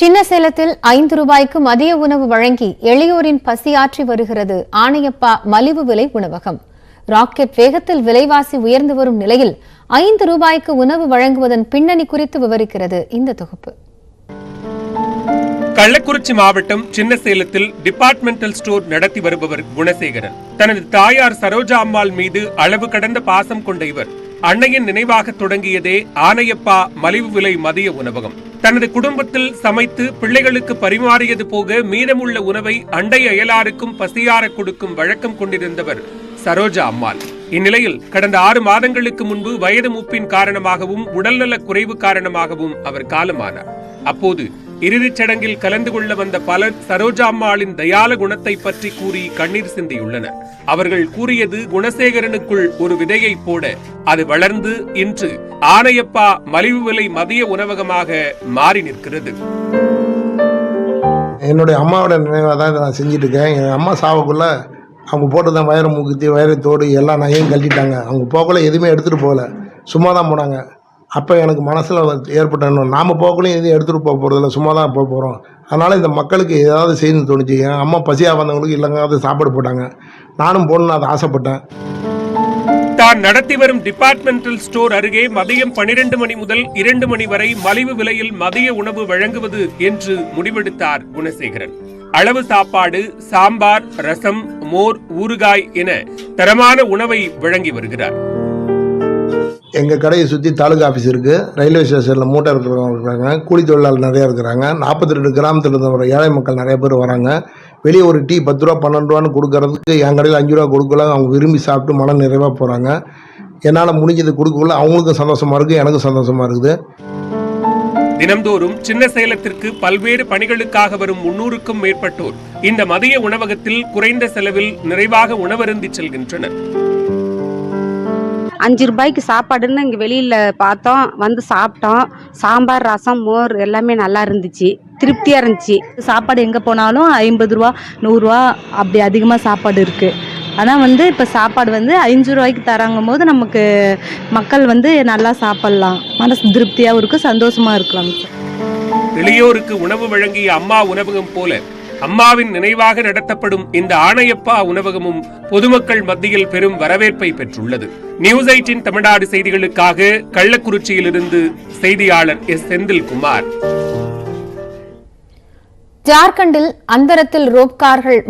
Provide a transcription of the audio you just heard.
சின்ன சேலத்தில் 5 ரூபாய்க்கு மதிய உணவு வழங்கி எளியோரின் பசியாற்றி வருகிறது ஆணையப்பா மலிவு விலை உணவகம். ராக்கெட் வேகத்தில் விலைவாசி உயர்ந்து வரும் நிலையில் 5 ரூபாய்க்கு உணவு வழங்குவதன் பின்னணி குறித்து விவரிக்கிறது இந்த தொகுப்பு. கள்ளக்குறிச்சி மாவட்டம் சின்ன சேலத்தில் டிபார்ட்மெண்டல் ஸ்டோர் நடத்தி வருபவர் குணசேகரன். தனது தாயார் சரோஜா அம்மாள் மீது அளவு கடந்த பாசம் கொண்ட இவர் அன்னையின் நினைவாக தொடங்கியதே ஆணையப்பா மலிவு விலை மதிய உணவகம். தனது குடும்பத்தில் சமைத்து பிள்ளைகளுக்கு பரிமாறியது போக மீதமுள்ள உணவை அண்டை அயலாருக்கும் பசியார கொடுக்கும் வழக்கம் கொண்டிருந்தவர் சரோஜா அம்மாள். இந்நிலையில் கடந்த 6 மாதங்களுக்கு முன்பு வயது மூப்பின் காரணமாகவும் உடல்நலக் குறைவு காரணமாகவும் அவர் காலமானார். அப்போது இறுதிச் சடங்கில் கலந்து கொள்ள வந்த பலர் சரோஜா அம்மாளின் தயால குணத்தை பற்றி கூறி கண்ணீர் சிந்தியுள்ளனர். அவர்கள் கூறியது குணசேகரனுக்குள் ஒரு விதையை போட அது வளர்ந்து இன்று ஆணையப்பா மலிவு விலை மதிய உணவகமாக மாறி நிற்கிறது. என்னுடைய அம்மாவோட நினைவாக தான் இதை நான் செஞ்சுட்டு இருக்கேன். என் அம்மா சாவக்குள்ள அவங்க போட்டுதான் வயிறு மூக்குத்தி வயிறு தோடு எல்லாம் நகையும் கழட்டிட்டாங்க. அவங்க போகக்குள்ள எதுவுமே எடுத்துகிட்டு போகல, சும்மா தான் போனாங்க. அப்போ எனக்கு மனசில் ஏற்பட்ட நாம் போகக்குள்ளையும் எதுவும் எடுத்துகிட்டு போக போகிறதில்ல, சும்மா தான் போக போகிறோம். அதனால் இந்த மக்களுக்கு ஏதாவது செய்யணும்னு தோணுச்சு. என் அம்மா பசியாக வந்தவங்களுக்கு இல்லைங்க சாப்பாடு போட்டாங்க. நானும் போகணுன்னு அதை ஆசைப்பட்டேன். தான் நடத்தி வரும் டிபார்ட்மெண்டல் ஸ்டோர் அருகே மதியம் 12 மணி முதல் 2 மணி வரை மலிவு விலையில் மதிய உணவு வழங்குவது என்று முடிவெடுத்தார் குணசேகரன். அளவு சாப்பாடு, சாம்பார், ரசம், மோர், ஊறுகாய் என தரமான உணவை வழங்கி வருகிறார். எங்கள் கடையை சுற்றி தாலுகா ஆஃபீஸ் இருக்குது, ரயில்வே ஸ்டேஷனில் மூட்டை இருக்கிறவங்க இருக்கிறாங்க, கூலி தொழிலாளர் நிறையா இருக்கிறாங்க, 42 கிராமத்தில் இருந்த வர ஏழை மக்கள் நிறைய பேர் வராங்க. வெளியே ஒரு டீ 10 ரூபா 12 ரூபான்னு கொடுக்கறதுக்கு என் கடையில் 5 ரூபா கொடுக்கல. அவங்க விரும்பி சாப்பிட்டு மன நிறைவாக போகிறாங்க. என்னால் முடிஞ்சது கொடுக்கல, அவங்களுக்கும் சந்தோஷமாக இருக்குது, எனக்கும் சந்தோஷமாக இருக்குது. தினம்தோறும் சின்ன சேலத்திற்கு பல்வேறு பணிகளுக்காக வரும் 300க்கும் மேற்பட்டோர் இந்த மதிய உணவகத்தில் குறைந்த செலவில் நிறைவாக உணவருந்தி செல்கின்றனர். 5 ரூபாய்க்கு சாப்பாடுன்னு இங்கே வெளியில் பார்த்தோம், வந்து சாப்பிட்டோம். சாம்பார், ரசம், மோர் எல்லாமே நல்லா இருந்துச்சு, திருப்தியாக இருந்துச்சு. சாப்பாடு எங்கே போனாலும் 50 ரூபா 100 ரூபா அப்படி அதிகமாக சாப்பாடு இருக்குது. ஆனால் இப்போ சாப்பாடு 5 ரூபாய்க்கு தராங்கும் போது நமக்கு மக்கள் நல்லா சாப்பிட்லாம், மனசு திருப்தியாகவும் இருக்கும், சந்தோஷமாக இருக்கலாம். எளியோருக்கு உணவு வழங்கிய அம்மா உணவகம் போல அம்மாவின் நினைவாக நடத்தப்படும் இந்த ஆணையப்பா உணவகமும் பொதுமக்கள் மத்தியில் பெரும் வரவேற்பை பெற்றுள்ளது. நியூஸ் 18 தமிழ்நாடு செய்திகளுக்காக கள்ளக்குறிச்சியிலிருந்து செய்தியாளர் எஸ் செந்தில்குமார். ஜார்க்கண்டில் அந்தரத்தில் ரோப் கார்கள்